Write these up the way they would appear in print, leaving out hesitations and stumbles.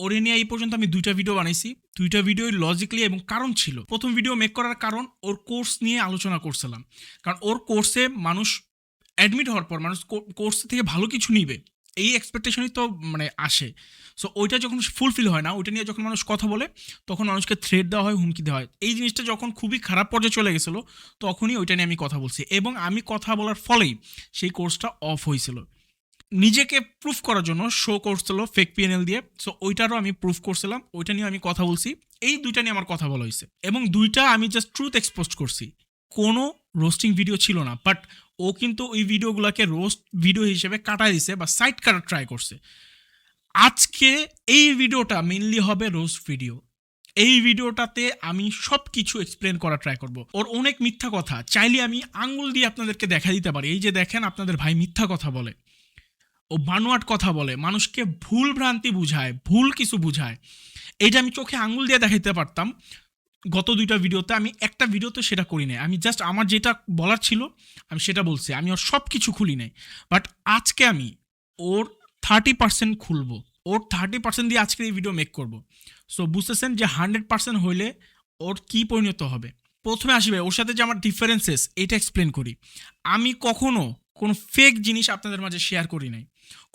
ওরে নিয়ে এই পর্যন্ত আমি 2টা ভিডিও বানাইছি। 2টা ভিডিওই লজিক্যালি এবং কারণ ছিল। প্রথম ভিডিও মেক করার কারণ ওর কোর্স নিয়ে আলোচনা করছিলাম। কারণ ওর কোর্সে মানুষ অ্যাডমিট হওয়ার পর মানুষ কোর্স থেকে ভালো কিছু নিবে, এই এক্সপেকটেশনই তো মানে আসে। সো ওইটা যখন ফুলফিল হয় না, ওইটা নিয়ে যখন মানুষ কথা বলে তখন মানুষকে থ্রেট দেওয়া হয়, হুমকি দেওয়া হয়। এই জিনিসটা যখন খুবই খারাপ পর্যায়ে চলে গেছিলো তখনই ওইটা নিয়ে আমি কথা বলছি, এবং আমি কথা বলার ফলেই সেই কোর্সটা অফ হয়েছিল। নিজেকে প্রুফ করার জন্য শো করছিল ফেক পিএনএল দিয়ে। সো ওইটারও আমি প্রুফ করছিলাম, ওইটা নিয়ে আমি কথা বলছি। এই 2টা নিয়ে আমার কথা বলা হয়েছে এবং 2টা আমি জাস্ট ট্রুথ এক্সপোজ করছি। কোনো রোস্টিং ভিডিও ছিল না, বাট ও কিন্তু ওই ভিডিওগুলোকে রোস্ট ভিডিও হিসেবে কাটাই দিছে বা সাইড কাটার ট্রাই করছে। আজকে এই ভিডিওটা মেইনলি হবে রোস্ট ভিডিও। এই ভিডিওটাতে আমি সব কিছু এক্সপ্লেন করার ট্রাই করব। ওর অনেক মিথ্যা কথা চাইলে আমি আঙ্গুল দিয়ে আপনাদেরকে দেখা দিতে পারি। এই যে দেখেন, আপনাদের ভাই মিথ্যা কথা বলে, ও বানোয়াট কথা বলে, মানুষকে ভুল ভ্রান্তি বুঝায়, ভুল কিছু বুঝায়। এইটা আমি চোখে আঙ্গুল দিয়ে দেখাইতে পারতাম গত 2টা ভিডিওতে। আমি একটা ভিডিওতে সেটা করি নাই। আমি জাস্ট আমার যেটা বলার ছিল আমি সেটা বলছি, আমি ওর সব কিছু খুলি নাই। বাট আজকে আমি ওর 30% খুলবো, ওর 30% দিয়ে আজকে এই ভিডিও মেক করব। সো বুঝতেছেন যে 100% হইলে ওর কি পরিণত হবে। প্রথমে আসবে ওর সাথে যে আমার ডিফারেন্সেস, এটা এক্সপ্লেন করি। আমি কখনো কোনো ফেক জিনিস আপনাদের মাঝে শেয়ার করি নাই,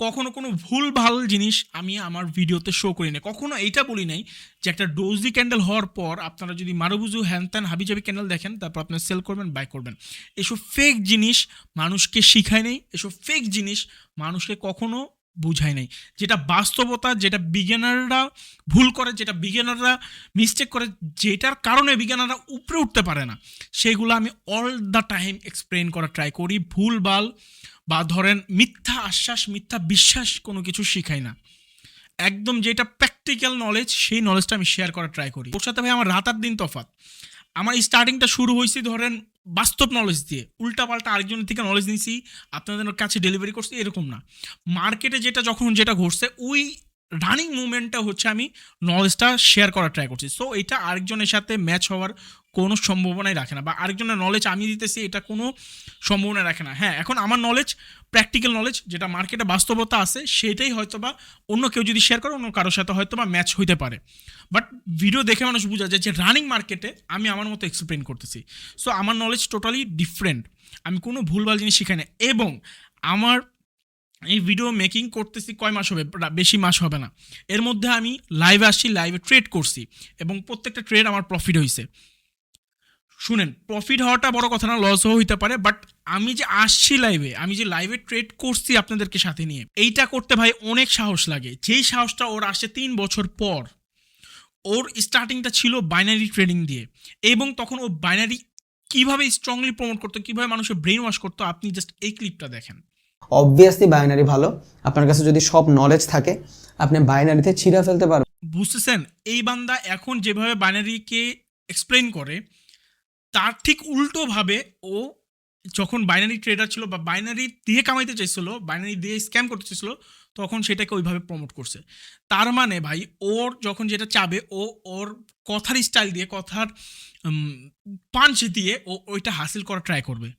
কখনো কোনো ভুল ভাল জিনিস আমি আমার ভিডিওতে শো করি নাই, কখনো এইটা বলি নাই যে একটা ডোজি ক্যান্ডেল হওয়ার পর আপনারা যদি মারুবুজু হ্যান ত্যান হাবিজাবি ক্যান্ডেল দেখেন তারপর আপনারা সেল করবেন, বাই করবেন। এসব ফেক জিনিস মানুষকে শিখায় নেই, এসব ফেক জিনিস মানুষকে কখনো বুঝায় নাই। যেটা বাস্তবতা, যেটা বিজ্ঞানাররা ভুল করে, যেটা বিজ্ঞানাররা মিস্টেক করে, যেটার কারণে বিজ্ঞানাররা উপরে উঠতে পারে না, সেগুলো আমি অল দ্য টাইম এক্সপ্লেন করার ট্রাই করি। ভুল ভাল বা ধরেন মিথ্যা আশ্বাস, মিথ্যা বিশ্বাস কোনো কিছু শিখাই না। একদম যেটা প্র্যাকটিক্যাল নলেজ, সেই নলেজটা আমি শেয়ার করার ট্রাই করি। ওর সাথে ভাই আমার রাত আর দিন তফাৎ। আমার স্টার্টিংটা শুরু হয়েছে ধরেন বাস্তব নলেজ দিয়ে, উল্টাপাল্টা আরেকজনের থেকে নলেজ নিয়েছি, আপনাদের কাছে ডেলিভারি করছি, এরকম না। মার্কেটে যেটা যখন যেটা ঘটছে ওই রানিং মুভমেন্টটা হচ্ছে আমি নলেজটা শেয়ার করার ট্রাই করছি। সো এটা আরেকজনের সাথে ম্যাচ হওয়ার কোনো সম্ভাবনাই রাখে না, বা আরেকজনের নলেজ আমি দিতেছি এটা কোনো সম্ভাবনা রাখে না। হ্যাঁ, এখন আমার নলেজ প্র্যাকটিক্যাল নলেজ, যেটা মার্কেটে বাস্তবতা আছে, সেটাই হয়তো বা অন্য কেউ যদি শেয়ার করে অন্য কারোর সাথে হয়তো বা ম্যাচ হইতে পারে। বাট ভিডিও দেখে মানুষ বোঝা যায় যে রানিং মার্কেটে আমি আমার মতো এক্সপ্লেন করতেছি। সো আমার নলেজ টোটালি ডিফারেন্ট, আমি কোনো ভুলভাল জিনিস শিখাই না। এবং আমার এই ভিডিও মেকিং করতেছি কয় মাস হবে, বেশি মাস হবে না। এর মধ্যে আমি লাইভে আসছি, লাইভে ট্রেড করছি এবং প্রত্যেকটা ট্রেড আমার প্রফিট হয়েছে। শুনেন, প্রফিট হওয়াটা বড় কথা না, লসও হইতে পারে, বাট আমি যে আসছি লাইভে, আমি যে লাইভে ট্রেড করছি আপনাদেরকে সাথে নিয়ে, এইটা করতে ভাই অনেক সাহস লাগে। যেই সাহসটা ওর আসছে 3 বছর পর। ওর স্টার্টিংটা ছিল বাইনারি ট্রেডিং দিয়ে, এবং তখন ও বাইনারি কিভাবে স্ট্রংলি প্রমোট করতো, কিভাবে মানুষের ব্রেন ওয়াশ করতো, আপনি জাস্ট এই ক্লিপটা দেখেন। অবভিয়াসলি বাইনারি ভালো। আপনার কাছে যদি সব নলেজ থাকে আপনি বাইনারিতে ছিঁড়া ফেলতে পারবেন। বুঝতেছেন, এই বান্দা এখন যেভাবে বাইনারিকে এক্সপ্লেন করে তার ঠিক উল্টোভাবে ও যখন বাইনারি ট্রেডার ছিল বা বাইনারি দিয়ে কামাইতে চাইছিল, বাইনারি দিয়ে স্ক্যাম করতে চাইছিল, তখন সেটাকে ওইভাবে প্রমোট করছে। তার মানে ভাই ওর যখন যেটা চাবে, ও ওর কথার স্টাইল দিয়ে, কথার পাঞ্চ দিয়ে ও ওইটা হাসিল করার ট্রাই করবে।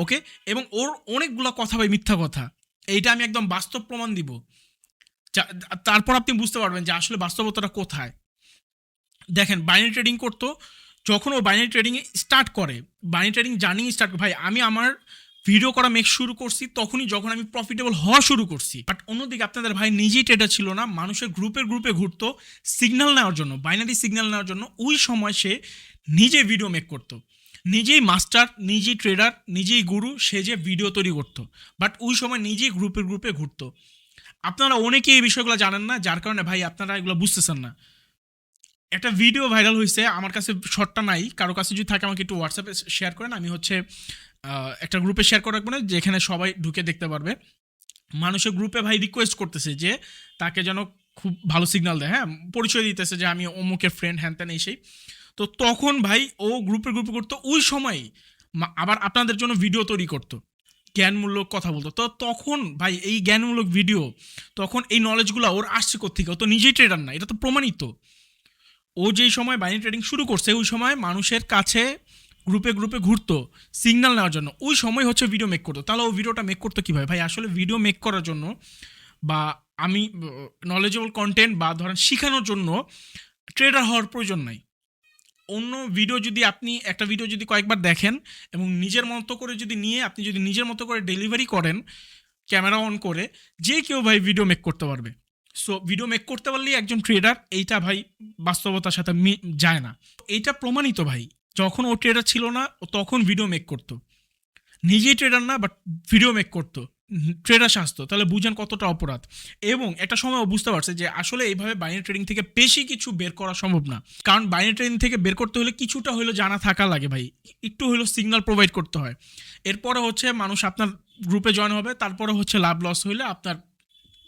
ওকে, এবং ওর অনেকগুলো কথা ভাই মিথ্যা কথা, এইটা আমি একদম বাস্তব প্রমাণ দিব। তারপর আপনি বুঝতে পারবেন যে আসলে বাস্তবতাটা কোথায়। দেখেন, বাইনারি ট্রেডিং করতো, যখন ও বাইনারি ট্রেডিং স্টার্ট করে, বাইনারি ট্রেডিং জার্নি স্টার্ট করে, ভাই আমি আমার ভিডিও করা মেক শুরু করছি তখনই যখন আমি প্রফিটেবল হওয়া শুরু করছি। বাট অন্যদিকে আপনাদের ভাই নিজেই ট্রেডার ছিল না, মানুষের গ্রুপে গ্রুপে ঘুরতো সিগন্যাল নেওয়ার জন্য, বাইনারি সিগন্যাল নেওয়ার জন্য। ওই সময় সে নিজে ভিডিও মেক করতো, নিজেই মাস্টার, নিজেই ট্রেডার, নিজেই গুরু, সে যে ভিডিও তৈরি করতো। বাট ওই সময় নিজেই গ্রুপে গ্রুপে ঘুরতো। আপনারা অনেকেই এই বিষয়গুলো জানেন না, যার কারণে ভাই আপনারা এগুলো বুঝতেছেন না। একটা ভিডিও ভাইরাল হয়েছে, আমার কাছে শর্টটা নাই, কারো কাছে যদি থাকে আমাকে একটু হোয়াটসঅ্যাপে শেয়ার করেন। আমি হচ্ছে একটা গ্রুপে শেয়ার করে রাখবো না, যেখানে সবাই ঢুকে দেখতে পারবে। মানুষের গ্রুপে ভাই রিকোয়েস্ট করতেছে যে তাকে যেন খুব ভালো সিগন্যাল দেয়, হ্যাঁ, পরিচয় দিতেছে যে আমি অমুকের ফ্রেন্ড, হ্যান ত্যান এই সেই। তো তখন ভাই ও গ্রুপে গ্রুপে করতো, ওই সময় আবার আপনাদের জন্য ভিডিও তৈরি করতো, জ্ঞানমূলক কথা বলতো। তো তখন ভাই এই জ্ঞানমূলক ভিডিও, তখন এই নলেজগুলো ওর আসছে কোত্থেকে? ও তো নিজেই ট্রেডার না, এটা তো প্রমাণিত। ও যেই সময় বাইনারি ট্রেডিং শুরু করছে ওই সময় মানুষের কাছে গ্রুপে গ্রুপে ঘুরতো সিগন্যাল নেওয়ার জন্য, ওই সময় হচ্ছে ভিডিও মেক করতো। তাহলে ও ভিডিওটা মেক করতো কীভাবে ভাই? আসলে ভিডিও মেক করার জন্য বা আমি নলেজেবল কন্টেন্ট বা ধরেন শেখানোর জন্য ট্রেডার হওয়ার প্রয়োজন নাই। অন্য ভিডিও যদি আপনি একটা ভিডিও যদি কয়েকবার দেখেন এবং নিজের মতো করে যদি নিয়ে আপনি যদি নিজের মতো করে ডেলিভারি করেন ক্যামেরা অন করে, যে কেউ ভাই ভিডিও মেক করতে পারবে। সো ভিডিও মেক করতে পারলেই একজন ট্রেডার, এইটা ভাই বাস্তবতার সাথে যায় না। এইটা প্রমাণিত ভাই, যখন ও ট্রেডার ছিল না ও তখন ভিডিও মেক করতো, নিজেই ট্রেডার না বাট ভিডিও মেক করতো, ট্রেডার সাজতো, তাহলে বুঝেন কতটা অপরাধ। এবং একটা সময় ও বুঝতে পারছে যে আসলে এইভাবে বাইনারি ট্রেডিং থেকে বেশি কিছু বের করা সম্ভব না, কারণ বাইনারি ট্রেডিং থেকে বের করতে হলে কিছুটা হলেও জানা থাকা লাগে ভাই, একটু হলেও সিগন্যাল প্রোভাইড করতে হয়। এরপরে হচ্ছে মানুষ আপনার গ্রুপে জয়েন হবে, তারপরে হচ্ছে লাভ লস হইলে আপনার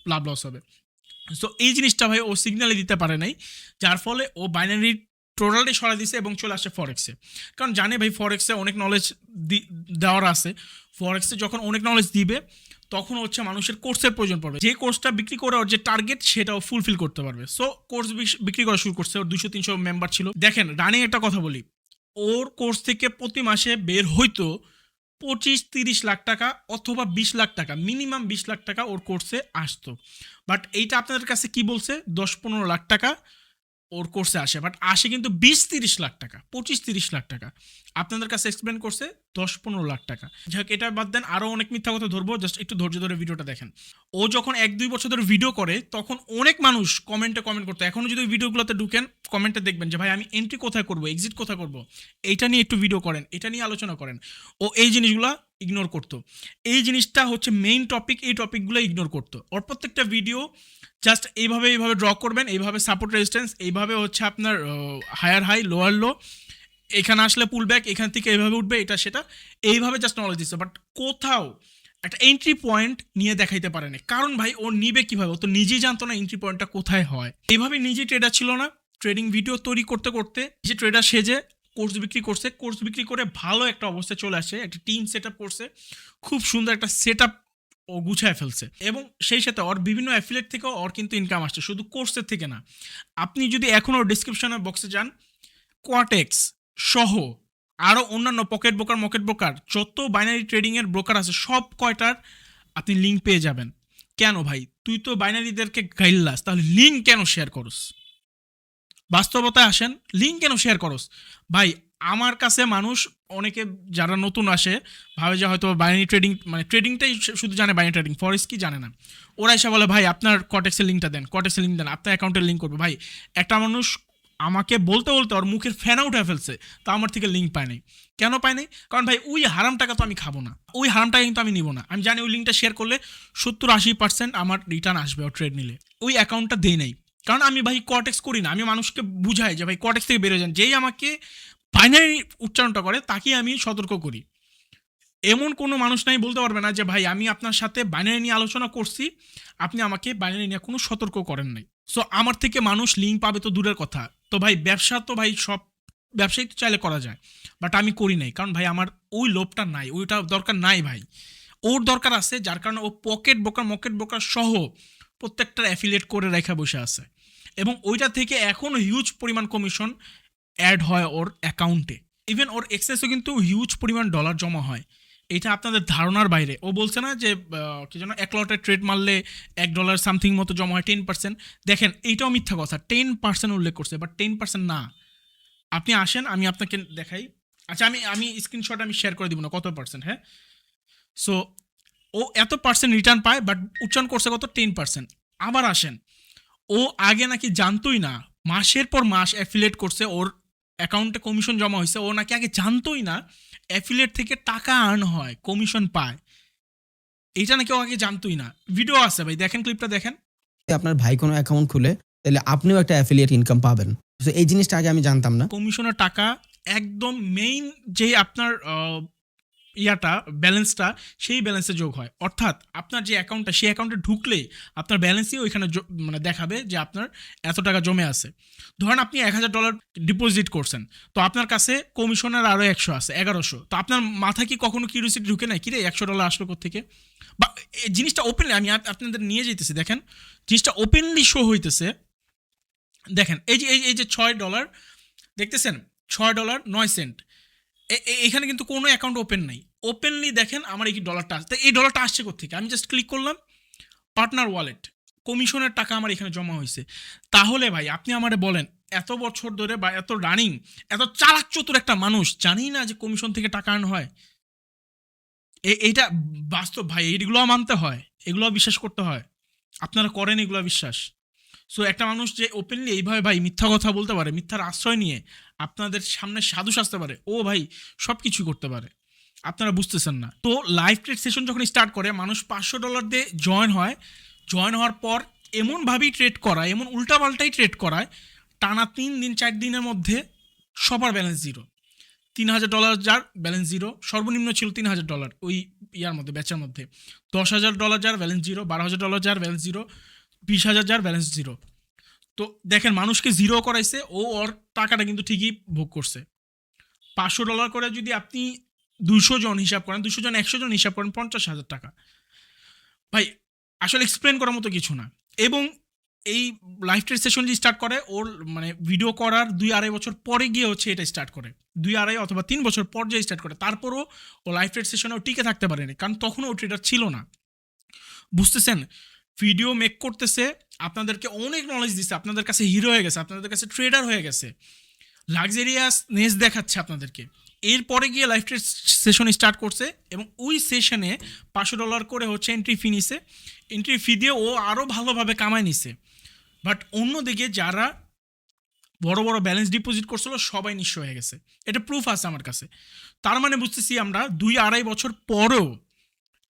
লাভ লস হবে। সো এই জিনিসটা ভাই ও সিগন্যালে দিতে পারে নাই, যার ফলে ও বাইনারি টোটালটাই সরা দিছে এবং চলে আসে ফরেক্সে। কারণ জানে ভাই ফরেক্সে অনেক নলেজ দেওয়ার আছে, ফরেক্সে যখন অনেক নলেজ দিবে তখন হচ্ছে মানুষের কোর্সের প্রয়োজন পড়বে, যে কোর্সটা বিক্রি করে ওর যে টার্গেট সেটাও ফুলফিল করতে পারবে। সো কোর্স বিক্রি করা শুরু করছে, ওর 200-300 মেম্বার ছিল। দেখেন রানিং একটা কথা বলি, ওর কোর্স থেকে প্রতি মাসে বের হইতো 25-30 লাখ টাকা অথবা 20 লাখ টাকা, মিনিমাম 20 লাখ টাকা ওর কোর্সে আসতো। বাট এইটা আপনাদের কাছে কি বলছে, 10-15 লাখ টাকা ওর কোর্সে আসে, বাট আসে কিন্তু 20-30 লাখ টাকা, 25-30 লাখ টাকা। আপনাদের কাছে এক্সপ্লেন করছে 10-15 লাখ টাকা। যাক এটা বাদ দেন, আরও অনেক মিথ্যা কথা ধরবো, জাস্ট একটু ধৈর্য ধরে ভিডিওটা দেখেন। ও যখন 1-2 বছর ধরে ভিডিও করে তখন অনেক মানুষ কমেন্ট করতো, এখনও যদি ভিডিওগুলোতে ঢুকেন কমেন্টে দেখবেন যে ভাই আমি এন্ট্রি কোথায় করবো, এক্সিট কোথায় করবো, এইটা নিয়ে একটু ভিডিও করেন, এটা নিয়ে আলোচনা করেন। ও এই জিনিসগুলো ইগনোর করতো, এই জিনিসটা হচ্ছে মেইন টপিক, এই টপিকগুলো ইগনোর করতো। ওর প্রত্যেকটা ভিডিও জাস্ট এইভাবে ড্র করবেন, এইভাবে সাপোর্ট রেজিস্ট্যান্স, এইভাবে হচ্ছে আপনার হায়ার হাই লোয়ার লো, এখানে আসলে পুল ব্যাক, এখান থেকে এইভাবে উঠবে, এটা সেটা, এইভাবে জাস্ট নলেজ দিচ্ছে। বাট কোথাও একটা এন্ট্রি পয়েন্ট নিয়ে দেখাইতে পারে না, কারণ ভাই ও নিবে কীভাবে, ও তো নিজেই জানতো না এন্ট্রি পয়েন্টটা কোথায় হয়। এইভাবে নিজেই ট্রেডার ছিল না, ট্রেডিং ভিডিও তৈরি করতে করতে যে ট্রেডার সেজে কোর্স বিক্রি করছে, কোর্স বিক্রি করে ভালো একটা অবস্থায় চলে আসে, একটা টিম সেট আপ করছে, খুব সুন্দর একটা সেট আপ ও গুছায় ফেলছে। এবং সেই সাথে ওর বিভিন্ন অ্যাফিলিয়েট থেকেও ওর কিন্তু ইনকাম আসছে, শুধু কোর্সের থেকে না। আপনি যদি এখন ওর ডিসক্রিপশনের বক্সে যান, কোয়াটেক্স সহ আরও অন্যান্য পকেট ব্রোকার যত বাইনারি ট্রেডিংয়ের ব্রোকার আছে সব কয়টার আপনি লিঙ্ক পেয়ে যাবেন। কেন ভাই, তুই তো বাইনারিদেরকে গাইল্লাস, তাহলে লিঙ্ক কেন শেয়ার করস? বাস্তবতায় আসেন, লিঙ্ক কেন শেয়ার করস? ভাই আমার কাছে মানুষ অনেকে যারা নতুন আসে ভাবে যে হয়তো বাইনারি ট্রেডিং মানে ট্রেডিংটাই শুধু জানে, বাইনারি ট্রেডিং ফরেক্স কি জানে না। ওরা এসে বলে ভাই আপনার কটেক্সের লিঙ্কটা দেন, কটেক্সের লিঙ্ক দেন, আপনার অ্যাকাউন্টের লিঙ্ক করবে। ভাই একটা মানুষ আমাকে বলতে ওর মুখের ফ্যান আউট হয়ে ফেলছে, তা আমার থেকে লিঙ্ক পায় নাই। কেন পায় নাই? কারণ ভাই ওই হারাম টাকা তো আমি খাবো না, ওই হারাম টাকা কিন্তু আমি নিব না। আমি জানি ওই লিঙ্কটা শেয়ার করলে 70-80% আমার রিটার্ন আসবে ও ট্রেড নিলে, ওই অ্যাকাউন্টটা দেই নাই। কারণ আমি ভাই কটেক্স করি না, আমি মানুষকে বুঝাই যে ভাই কটেক্স থেকে বেরোয় যান, যেই আমাকে বাইনারি উচ্চারণটা করে তাকে আমি সতর্ক করি। এমন কোনো মানুষ নাই বলতে পারবে না যে ভাই আমি আপনার সাথে বাইনারি নিয়ে আলোচনা করছি, আপনি আমাকে বাইনারি নিয়ে কোনো সতর্ক করেন নাই। সো আমার থেকে মানুষ লিঙ্ক পাবে তো দূরের কথা, তো ভাই ব্যবসা তো ভাই সব ব্যবসায়ী তো চাইলে করা যায়, বাট আমি করি নাই, কারণ ভাই আমার ওই লোভটা নাই, ওইটা দরকার নাই ভাই। ওর দরকার আছে, যার কারণে ও পকেট ব্রোকার সহ প্রত্যেকটা অ্যাফিলিয়েট করে রেখে বসে আছে, এবং ওইটা থেকে এখনও হিউজ পরিমাণ কমিশন অ্যাড হয় ওর অ্যাকাউন্টে। ইভেন ওর এক্সেসও কিন্তু হিউজ পরিমাণ ডলার জমা হয়, এটা আপনাদের ধারণার বাইরে। ও বলছে না যে কি যেন 1 লটের ট্রেড মারলে $1 সামথিং মতো জমা হয়, 10%। দেখেন এইটাও মিথ্যা কথা, 10% উল্লেখ করছে, বাট 10% না। আপনি আসেন আমি আপনাকে দেখাই। আচ্ছা আমি স্ক্রিনশট আমি শেয়ার করে দিব না কত পার্সেন্ট, হ্যাঁ। সো ও এত পার্সেন্ট রিটার্ন পায়, বাট উচ্চারণ করছে কত, 10%। আবার আসেন, ও আগে নাকি জানতোই না, মাসের পর মাস অ্যাফিলিয়েট করছে, ওর অ্যাকাউন্টে কমিশন জমা হয়েছে, ও নাকি আগে জানতোই না অ্যাফিলিয়েট থেকে টাকা আর্ন হয়, কমিশন পায়, এইটা নাকি ও আগে জানতোই না। ভিডিও আছে ভাই, দেখেন ক্লিপটা দেখেন। আপনার ভাই কোনো অ্যাকাউন্ট খুলে তাহলে আপনিও একটা অ্যাফিলিয়েট ইনকাম পাবেন। তো এই জিনিসটা আগে আমি জানতাম না। কমিশনের টাকা একদম মেইন যে আপনার ইয়াটা ব্যালেন্সটা, সেই ব্যালেন্সে যোগ হয়। অর্থাৎ আপনার যে অ্যাকাউন্টটা, সেই অ্যাকাউন্টে ঢুকলেই আপনার ব্যালেন্সই ওইখানে মানে দেখাবে যে আপনার এত টাকা জমে আছে। ধরেন আপনি $1000 ডিপোজিট করছেন, তো আপনার কাছে কমিশনের আরও 100 আছে, 1100। তো আপনার মাথায় কি কখনো কিউরিওসিটি ঢুকে নাই, কিরে $100 আসলো কোত্থেকে? বা এই জিনিসটা ওপেনলি আমি আপনাদের নিয়ে যেতেছি, দেখেন জিনিসটা ওপেনলি শো হইতেছে। দেখেন এই যে $6 দেখতেছেন, $6.09। এখানে কিন্তু কোনো অ্যাকাউন্ট ওপেন নাই, ওপেনলি দেখেন আমার এই ডলারটা আসছে। এই ডলারটা আসছে কোথেকে? আমি জাস্ট ক্লিক করলাম পার্টনার ওয়ালেট, কমিশনের টাকা আমার এখানে জমা হয়েছে। তাহলে ভাই আপনি আমারে বলেন, এত বছর ধরে বা এত রানিং, এত চালাক চতুর একটা মানুষ জানি না যে কমিশন থেকে টাকা আর্ন হয়? এইটা বাস্তব ভাই, এইগুলো মানতে হয়, এগুলো বিশ্বাস করতে হয়। আপনারা করেন এগুলো বিশ্বাস? সো একটা মানুষ যে ওপেনলি এইভাবে ভাই মিথ্যা কথা বলতে পারে, মিথ্যার আশ্রয় নিয়ে আপনাদের সামনে সাধু সাজতে পারে, ও ভাই সব কিছুই করতে পারে। আপনারা বুঝতেছেন না। তো লাইভ ট্রেড সেশন যখন স্টার্ট করে, মানুষ $500 দিয়ে জয়েন হয়। জয়েন হওয়ার পর এমনভাবেই ট্রেড করায়, এমন উল্টাপাল্টাই ট্রেড করায়, টানা 3 দিন 4 দিনের মধ্যে সবার ব্যালেন্স জিরো। $3000 যার ব্যালেন্স জিরো, সর্বনিম্ন ছিল $3000 ওই ইয়ার মধ্যে, ব্যাচের মধ্যে। $10,000 যার ব্যালেন্স জিরো, $12,000 যার ব্যালেন্স জিরো, 20,000 যার ব্যালেন্স জিরো। তো দেখেন, মানুষকে জিরো করাইছে, ও ওর টাকাটা কিন্তু ঠিকই ভোগ করছে। $500 করে যদি আপনি 200 জন হিসাব করেন, 200 জন 100 জন হিসাব করেন, 50,000 টাকা। ভাই আসলে এক্সপ্লেন করার মতো কিছু না। এবং এই লাইভ ট্রেড সেশন যে স্টার্ট করে, ওর মানে ভিডিও করার 2-2.5 বছর পরে গিয়ে হচ্ছে এটা স্টার্ট করে, 2-2.5 অথবা 3 বছর পর যে স্টার্ট করে। তারপরও ও লাইভ ট্রেড সেশনেও টিকে থাকতে পারেনি, কারণ তখনও ও ট্রেডার ছিল না। বুঝতেছেন? ভিডিও মেক করতেছে, আপনাদেরকে অনেক নলেজ দিচ্ছে, আপনাদের কাছে হিরো হয়ে গেছে, আপনাদের কাছে ট্রেডার হয়ে গেছে, লাক্সারিয়াসনেস দেখাচ্ছে আপনাদেরকে। এরপরে গিয়ে লাইভ ট্রেড সেশন স্টার্ট করছে এবং ওই সেশনে $500 করে হচ্ছে এন্ট্রি ফি নিছে। এন্ট্রি ফি দিয়ে ও আরও ভালোভাবে কামায় নিছে। বাট অন্যদিকে যারা বড় বড় ব্যালেন্স ডিপোজিট করছিল, সবাই নিঃস্ব হয়ে গেছে। এটা প্রুফ আছে আমার কাছে। তার মানে বুঝতেছি আমরা 2-2.5 বছর পরেও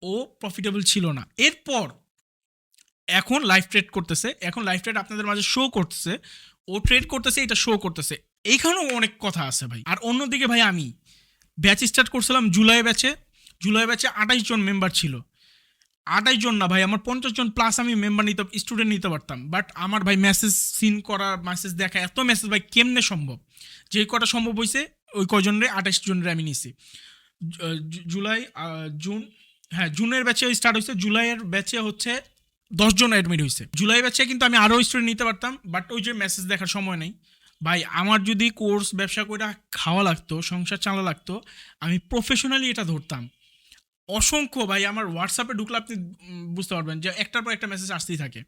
ও প্রফিটেবল ছিল না। এরপর এখন লাইভ ট্রেড করতেছে, এখন লাইভ ট্রেড আপনাদের মাঝে শো করতেছে, ও ট্রেড করতেছে, এটা শো করতেছে। এইখানেও অনেক কথা আছে ভাই। আর অন্যদিকে ভাই, আমি ব্যাচ স্টার্ট করছিলাম জুলাই ব্যাচে। জুলাই ব্যাচে 28 জন মেম্বার ছিল। 28 জন না ভাই, আমার 50 জন প্লাস আমি মেম্বার নিতে, স্টুডেন্ট নিতে পারতাম। বাট আমার ভাই মেসেজ সিন করা, মেসেজ দেখা, এত মেসেজ ভাই কেমনে সম্ভব? যে কটা সম্ভব হয়েছে ওই কজনরে, 28 জনরে আমি নিছি। জুলাই, জুন, হ্যাঁ জুনের ব্যাচে স্টার্ট হয়েছে, জুলাইয়ের ব্যাচে হচ্ছে 10 জন অ্যাডমিট হয়েছে। জুলাই ব্যাচে কিন্তু আমি আরও স্টুডেন্ট নিতে পারতাম, বাট ওই যে মেসেজ দেখার সময় নেই ভাই। আমার যদি কোর্স ব্যবসা করে খাওয়া লাগতো, সংসার চালা লাগতো, আমি প্রফেশনালি এটা ধরতাম। অসংখ্য ভাই, আমার হোয়াটসঅ্যাপে ঢুকলে আপনি বুঝতে পারবেন যে একটার পর একটা মেসেজ আসতেই থাকে।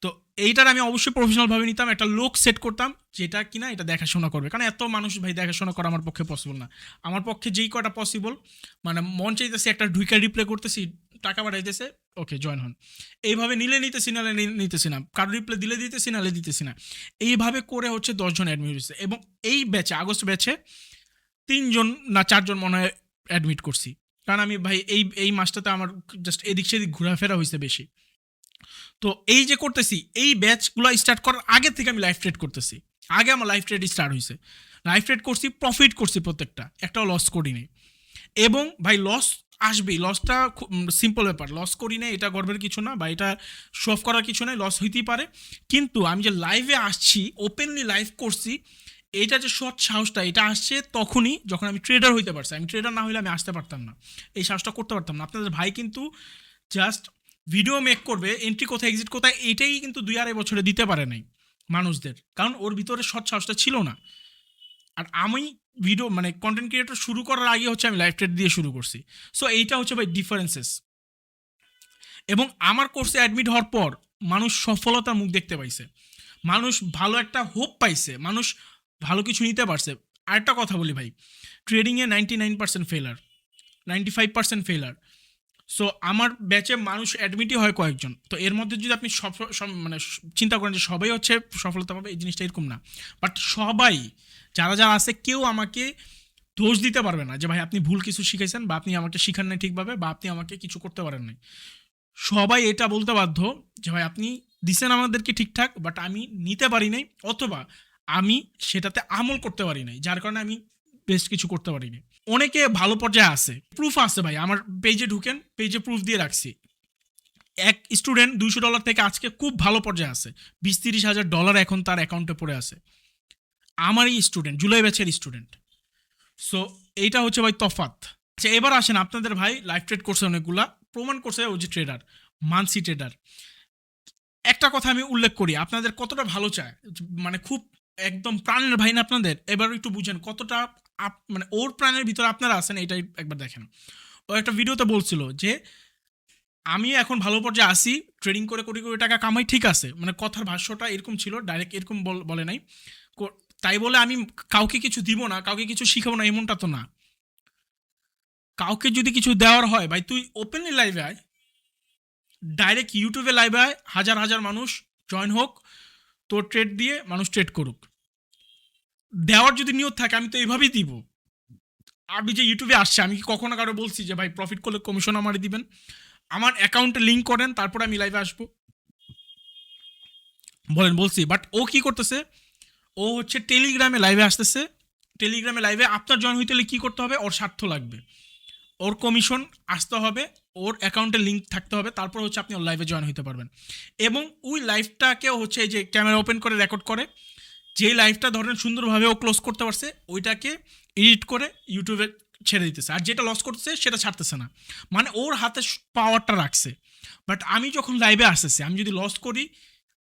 তো এইটার আমি অবশ্যই প্রফেশনালভাবে নিতাম, একটা লোক সেট করতাম যেটা কিনা এটা দেখাশোনা করবে, কারণ এত মানুষ ভাই দেখাশোনা করা আমার পক্ষে পসিবল না। আমার পক্ষে যেই কটা পসিবল, মানে মন চাইতেছে একটা ঢুইকা রিপ্লে করতেছি, টাকা বাড়াইতেছে, ওকে জয়েন হন, এইভাবে নিলে নিতেছি, নাহলে নিতেছি না, কারো রিপ্লে দিলে দিতেছি, নাহলে দিতেছি না। এইভাবে করে হচ্ছে 10 জন অ্যাডমিট হয়েছে। এবং এই ব্যাচে, আগস্ট ব্যাচে 3 জন না 4 জন মনে হয় অ্যাডমিট করছি, কারণ আমি ভাই এই মাসটাতে আমার জাস্ট এদিক সেদিক ঘোরাফেরা হয়েছে বেশি। তো এই যে করতেছি, এই ব্যাচগুলো স্টার্ট করার আগে থেকে আমি লাইভ ট্রেড করতেছি। আগে আমার লাইভ ট্রেড স্টার্ট হয়েছে, লাইভ ট্রেড করছি, প্রফিট করছি প্রত্যেকটা, একটাও লস করিনি। এবং ভাই লস আসবেই, লসটা সিম্পল ব্যাপার, লস করি না, এটা গর্বের কিছু না বা এটা শো অফ করার কিছু নাই, লস হইতেই পারে। কিন্তু আমি যে লাইভে আসছি, ওপেনলি লাইভ করছি, এটা যে সৎ সাহসটা, এটা আসছে তখনই যখন আমি ট্রেডার হইতে পারছি। আমি ট্রেডার না হলে আমি আসতে পারতাম না, এই সাহসটা করতে পারতাম না। আপনাদের ভাই কিন্তু জাস্ট ভিডিও মেক করবে, এন্ট্রি কোথায় এক্সিট কোথায়, এটাই কিন্তু 2-2.5 বছরে দিতে পারে নাই মানুষদের, কারণ ওর ভিতরে সৎ সাহসটা ছিল না। আর আমি ভিডিও মানে কন্টেন্ট ক্রিয়েটর শুরু করার আগে হচ্ছে আমি লাইভ ট্রেড দিয়ে শুরু করছি। সো এইটা হচ্ছে ভাই ডিফারেন্সেস। এবং আমার কোর্সে অ্যাডমিট হওয়ার পর মানুষ সফলতার মুখ দেখতে পাইছে, মানুষ ভালো একটা হোপ পাইছে, মানুষ ভালো কিছু নিতে পারছে। আরেকটা কথা বলি ভাই, ট্রেডিংয়ে 99% ফেলার, 95% ফেলার। সো আমার ব্যাচে মানুষ অ্যাডমিটই হয় কয়েকজন। তো এর মধ্যে যদি আপনি মানে চিন্তা করেন যে সবাই হচ্ছে সফলতা পাবে, এই জিনিসটা এরকম না। বাট সবাই যারা যারা আছে, কেউ আমাকে দোষ দিতে পারবে না যে ভাই আপনি ভুল কিছু শিখাইছেন, বা আপনি আমাকে শিখান নাই ঠিকভাবে, বা আপনি আমাকে কিছু করতে পারেন নাই। সবাই এটা বলতে বাধ্য যে ভাই আপনি দিছেন আমাদেরকে ঠিকঠাক, বাট আমি নিতে পারি নাই, অথবা আমি সেটাতে আমল করতে পারি নাই, যার কারণে আমি বেস্ট কিছু করতে পারিনি। অনেকে ভালো পর্যায়ে আছে, প্রুফ আছে ভাই, আমার পেজে ঢুকেন, পেজে প্রুফ দিয়ে রাখছি। এক স্টুডেন্ট $200 থেকে আজকে খুব ভালো পর্যায়ে আছে, $20-30 হাজার এখন তার অ্যাকাউন্টে পড়ে আছে, আমারই স্টুডেন্ট, জুলাই ব্যাচের স্টুডেন্ট। সো এইটা হচ্ছে ভাই তফাৎ। আচ্ছা এবার আসেন, আপনাদের ভাই লাইভ ট্রেড করছে অনেকগুলা, প্রমাণ করছে ওই যে ট্রেডার, মানসি ট্রেডার। একটা কথা আমি উল্লেখ করি, আপনাদের কতটা ভালো চায়, মানে খুব একদম প্রাণের ভাই না আপনাদের। এবার একটু বুঝেন কতটা মানে ওর প্রাণের ভিতরে আপনারা আছেন, এটাই একবার দেখেন। ও একটা ভিডিওতে বলছিল যে আমি এখন ভালো পর্যায়ে আসি, ট্রেডিং করে কোটি কোটি টাকা কামাই, ঠিক আছে, মানে কথার ভাষ্যটা এরকম ছিল, ডাইরেক্ট এরকম বলে নাই। তাই বলে আমি কাউকে কিছু দিব না, কাউকে কিছু শিখাবো না, এমনটা তো না। কাউকে যদি কিছু দেওয়ার হয় ভাই, তুই ওপেনলি লাইভে আয়, ডাইরেক্ট ইউটিউবে লাইভে আয়, হাজার হাজার মানুষ জয়েন হোক, তোর ট্রেড দিয়ে মানুষ ট্রেড করুক। দেওয়ার যদি নিয়ত থাকে আমি তো এইভাবেই দিব। আমি যে ইউটিউবে আসছে, আমি কি কখনো কারো বলছি যে ভাই প্রফিট করলে কমিশন আমারই দিবেন? আমার অ্যাকাউন্টে লিঙ্ক করেন, তারপরে আমি লাইভে আসবো, বলেন বলছি? বাট ও কি করতেছে, ও হচ্ছে টেলিগ্রামে লাইভে আসতেছে। টেলিগ্রামে লাইভে আপনার জয়েন হইতে হলে কী করতে হবে, ওর স্বার্থ লাগবে, ওর কমিশন আসতে হবে, ওর অ্যাকাউন্টে লিঙ্ক থাকতে হবে, তারপর হচ্ছে আপনি ওর লাইভে জয়েন হতে পারবেন। এবং ওই লাইভটাকেও হচ্ছে এই যে ক্যামেরা ওপেন করে রেকর্ড করে, যে লাইভটা ধরেন সুন্দরভাবে ও ক্লোজ করতে পারছে, ওইটাকে এডিট করে ইউটিউবে ছেড়ে দিতেছে, আর যেটা লস করতেছে সেটা ছাড়তেছে না, মানে ওর হাতে পাওয়ারটা রাখছে। বাট আমি যখন লাইভে আসতেছি, আমি যদি লস করি,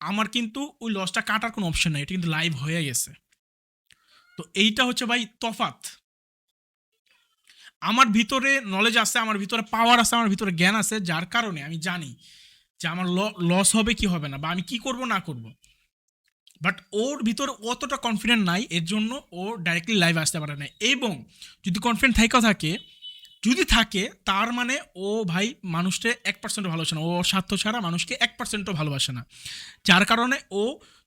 আমার কিন্তু ওই লসটা কাটার কোনো অপশন নাই, এটা কিন্তু লাইভ হয়ে গেছে। তো এইটা হচ্ছে ভাই তফাৎ। আমার ভিতরে নলেজ আছে, আমার ভিতরে পাওয়ার আছে, আমার ভিতরে জ্ঞান আছে, যার কারণে আমি জানি যে আমার লস হবে কি হবে না, বা আমি কি করব না করব। বাট ওর ভিতরে অতটা কনফিডেন্ট নাই, এর জন্য ও ডাইরেক্টলি লাইভ আসতে পারে না। এবং যদি কনফিডেন্ট থাকে, যদি থাকে, তার মানে ও ভাই মানুষকে 1% ভালোবাসে না, ও স্বার্থ ছাড়া মানুষকে 1%ও ভালোবাসে না। যার কারণে ও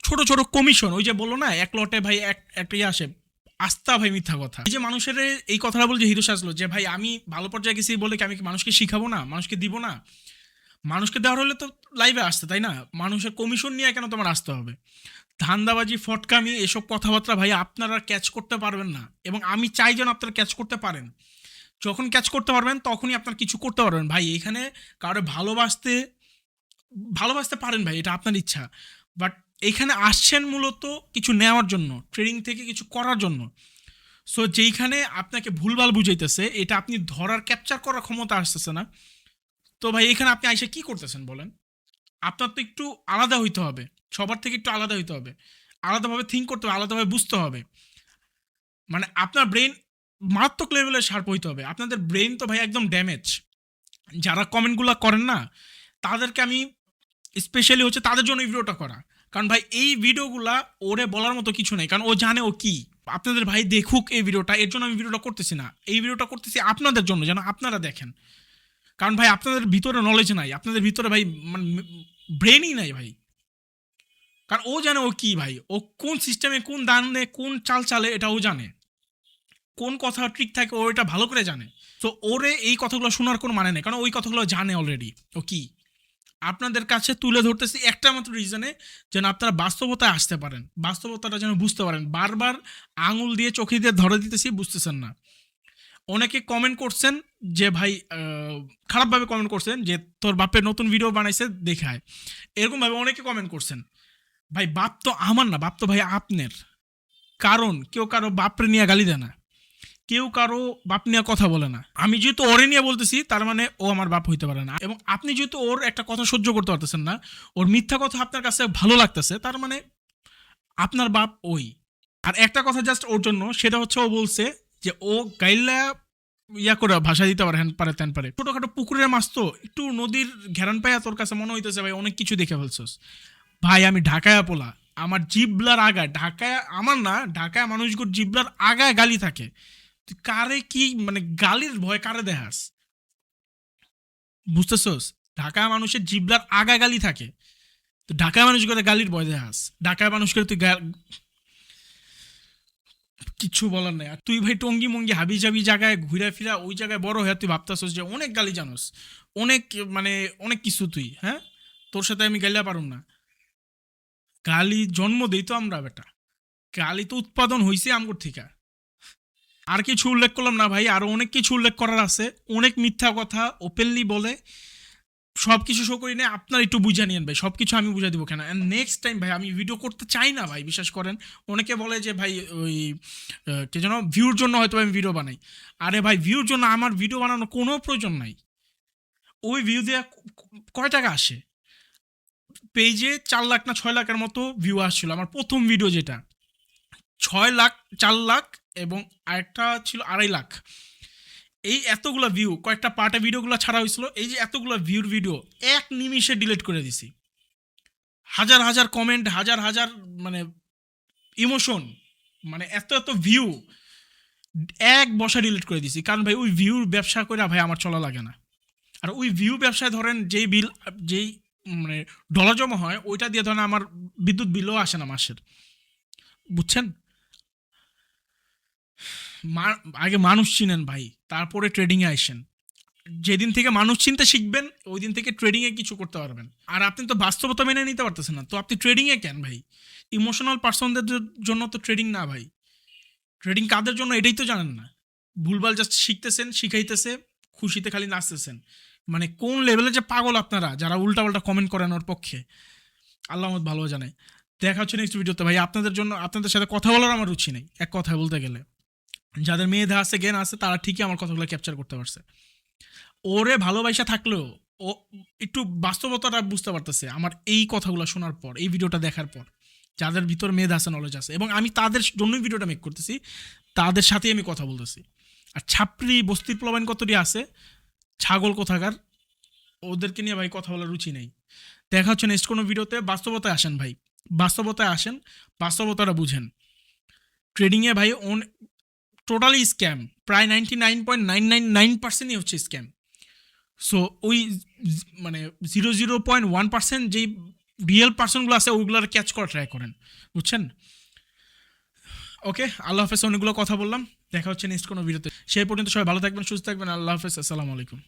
ছোট ছোট কমিশন, ওই যে বললো না এক লটে ভাই একটা ইয়ে আসে, আস্থা ভাই মিথ্যা কথা। এই যে মানুষের এই কথাটা বলছে হিরো আসলো যে ভাই আমি ভালো পর্যায়ে গেছি বলে কি আমি কি মানুষকে শিখাবো না, মানুষকে দিব না? মানুষকে দেওয়ার হলে তো লাইভে আসতে, তাই না? মানুষের কমিশন নিয়ে কেন তোমার আসতে হবে? ধান্দাবাজি, ফটকামি, এসব কথাবার্তা ভাই আপনারা ক্যাচ করতে পারবেন না, এবং আমি চাই যেন আপনারা ক্যাচ করতে পারেন। যখন ক্যাচ করতে পারবেন তখনই আপনার কিছু করতে পারবেন ভাই। এখানে কারো ভালোবাসতে পারেন ভাই, এটা আপনার ইচ্ছা। বাট এইখানে আসছেন মূলত কিছু নেওয়ার জন্য, ট্রেডিং থেকে কিছু করার জন্য। সো যেইখানে আপনাকে ভুলভাল বুঝাইতেছে, এটা আপনি ধরার ক্যাপচার করার ক্ষমতা আসতেছে না, তো ভাই এখানে আপনি আইসা কি করতেছেন বলেন? আপনার তো একটু আলাদা হইতে হবে, সবার থেকে একটু আলাদা হইতে হবে, আলাদাভাবে থিঙ্ক করতে হবে, আলাদাভাবে বুঝতে হবে। মানে আপনার ব্রেন মারাত্মক লেভেলে শার্প হইতে হবে। আপনাদের ব্রেন তো ভাই একদম ড্যামেজ। যারা কমেন্টগুলো করেন না, তাদেরকে আমি স্পেশালি হচ্ছে তাদের জন্য এই ভিডিওটা করা। কারণ ভাই এই ভিডিওগুলা ওরে বলার মতো কিছু নেই, কারণ ও জানে ও কি। আপনাদের ভাই দেখুক এই ভিডিওটা, এর জন্য আমি ভিডিওটা করতেছি না, এই ভিডিওটা করতেছি আপনাদের জন্য, যেন আপনারা দেখেন। কারণ ভাই আপনাদের ভিতরে নলেজ নাই, আপনাদের ভিতরে ভাই মানে ব্রেনই নাই ভাই। কারণ ও জানে ও কি ভাই, ও কোন সিস্টেমে, কোন দানে, কোন চাল চালে, এটা ও জানে। কোন কথা ট্রিক থাকে ও এটা ভালো করে জানে। তো ওরে এই কথাগুলো শোনার কোনো মানে নেই, কারণ ওই কথাগুলো জানে অলরেডি ও কি। আপনাদের কাছে তুলে ধরতেছি একটা মাত্র রিজনে, যেন আপনারা বাস্তবতায় আসতে পারেন, বাস্তবতাটা যেন বুঝতে পারেন। বারবার আঙুল দিয়ে চোখে দিয়ে ধরে দিতেছি, বুঝতেছেন না। অনেকে কমেন্ট করছেন যে ভাই খারাপভাবে কমেন্ট করছেন যে তোর বাপের নতুন ভিডিও বানাইছে দেখায়, এরকমভাবে অনেকে কমেন্ট করছেন। ভাই বাপ তো আমার না, বাপ তো ভাই আপনার। কারণ কেউ কারো বাপরে নিয়ে গালি দেয় না, কেউ কারো বাপ নিয়ে কথা বলে না। আমি যেহেতু ওরে নিয়ে বলতেছি, তার মানে ও আমার বাপ হইতে পারে না। এবং আপনি যেহেতু ওর একটা কথা সহ্য করতে পারতেছেন না, ওর মিথ্যা কথা আপনার কাছে ভালো লাগতেছে, তার মানে আপনার বাপ ওই। আর একটা কথা জাস্ট ওর জন্য, সেটা হচ্ছে ও বলছে যে ও গাইলা ইয়া করে ভাষা দিতে পারে, হ্যান পারে ত্যান পারে। ছোটোখাটো পুকুরের মাছ তো একটু নদীর ঘেরান পাইয়া তোর কাছে মনে হইতেছে ভাই অনেক কিছু দেখে ফেলছস। ভাই আমি ঢাকায় পোলা, আমার জিবলার আগায়, ঢাকায় আমার না, ঢাকায় মানুষগুলোর জিবলার আগায় গালি থাকে। তুই কারে কি মানে গালির ভয় কারে দেখাস? বুঝতেছস? ঢাকায় মানুষের জিবলার আগা গালি থাকে, তো ঢাকায় মানুষ করে গালির ভয় দেখাস, ঢাকায় মানুষ করে তুই কিচ্ছু বলার নাই। আর তুই ভাই টঙ্গি মঙ্গি হাবি জাবি জায়গায় ঘুরে ফিরা, ওই জায়গায় বড় হয়ে তুই ভাবতেছস যে অনেক গালি জানোস, অনেক মানে অনেক কিছু তুই, হ্যাঁ? তোর সাথে আমি গাইলা পারুম না? গালি জন্ম দেই তো আমরা বেটা, গালি তো উৎপাদন হইছে আমগর থেকে। আর কিছু উল্লেখ করলাম না ভাই, আরো অনেক কিছু উল্লেখ করার আছে, অনেক মিথ্যা কথা ওপেনলি বলে সব কিছু শো করি না। আপনার একটু বুঝা নিয়েন ভাই, সব কিছু আমি বুঝা দিব কেন। অ্যান্ড নেক্সট টাইম ভাই আমি ভিডিও করতে চাই না ভাই, বিশ্বাস করেন। অনেকে বলে যে ভাই ওই কে যেন ভিউর জন্য হয়তো আমি ভিডিও বানাই। আরে ভাই ভিউর জন্য আমার ভিডিও বানানোর কোনো প্রয়োজন নাই। ওই ভিউ দেওয়া কয় টাকা আসে? পেজে 4 লাখ না 6 লাখের মতো ভিউ আসছিল আমার প্রথম ভিডিও, যেটা 6 লাখ, 4 লাখ, এবং আরেকটা ছিল 2.5 লাখ। এই এতগুলা ভিউ, কয়েকটা পার্টে ভিডিওগুলো ছাড়া হয়েছিল, এই যে এতগুলা ভিউর ভিডিও এক নিমিষে ডিলিট করে দিছি। হাজার হাজার কমেন্ট, হাজার হাজার মানে ইমোশন, মানে এত এত ভিউ এক বসা ডিলিট করে দিছি। কারণ ভাই ওই ভিউর ব্যবসা করে ভাই আমার চলা লাগে না। আর ওই ভিউ ব্যবসায় ধরেন যেই মানে ডলার জমা হয় ওইটা দিয়ে ধরেন আমার বিদ্যুৎ বিলও আসে না মাসের, বুঝছেন? আগে মানুষ চিনেন ভাই, তারপরে ট্রেডিংয়ে আসেন। যেদিন থেকে মানুষ চিনতে শিখবেন ওই দিন থেকে ট্রেডিংয়ে কিছু করতে পারবেন। আর আপনি তো বাস্তবতা মেনে নিতে পারতেছেন না, তো আপনি ট্রেডিংয়ে কেন ভাই? ইমোশনাল পার্সনদের জন্য তো ট্রেডিং না ভাই। ট্রেডিং কাদের জন্য এটাই তো জানেন না। ভুলভাল জাস্ট শিখতেছেন, শিখাইতেছে, খুশিতে খালি নাচতেছেন। মানে কোন লেভেলে যে পাগল আপনারা যারা উল্টাপাল্টা কমেন্ট করেন ওর পক্ষে, আল্লাহ আমাদের ভালো জানে। দেখা হচ্ছে নেক্সট ভিডিওতে ভাই। আপনাদের সাথে কথা বলার আমার রুচি নেই, এক কথায় বলতে গেলে। যাদের মেধা আছে, জ্ঞান আছে, তারা ঠিকই আমার কথাগুলো ক্যাপচার করতে পারছে। ওরে ভালোবাসা থাকলেও ও একটু বাস্তবতাটা বুঝতে পারতেছে আমার এই কথাগুলো শোনার পর, এই ভিডিওটা দেখার পর। যাদের ভিতর মেধা আছে, নলেজ আছে, এবং আমি তাদের জন্যই ভিডিওটা মেক করতেছি, তাদের সাথেই আমি কথা বলতেছি। আর ছাপড়ি বস্তির প্লবাইন কতটি আছে, ছাগল কোথাকার, ওদেরকে নিয়ে ভাই কথা বলার রুচি নেই। দেখা হচ্ছে নেক্সট কোনো ভিডিওতে। বাস্তবতায় আসেন ভাই, বাস্তবতায় আসেন, বাস্তবতাটা বুঝেন। ট্রেডিংয়ে ভাই টোটালি স্ক্যাম, প্রায় 99.999% হচ্ছে স্ক্যাম। সো ওই মানে 0.1% যেই রিয়েল পার্সনগুলো আছে ওইগুলোর ক্যাচ করা ট্রাই করেন, বুঝছেন? ওকে, আল্লাহ হাফেজ। অনেকগুলো কথা বললাম, দেখা হচ্ছে নেক্সট কোনো ভিডিওতে। সেই পর্যন্ত সবাই ভালো থাকবেন, সুস্থ থাকবেন। আল্লাহ হাফেজ, আসসালামু আলাইকুম।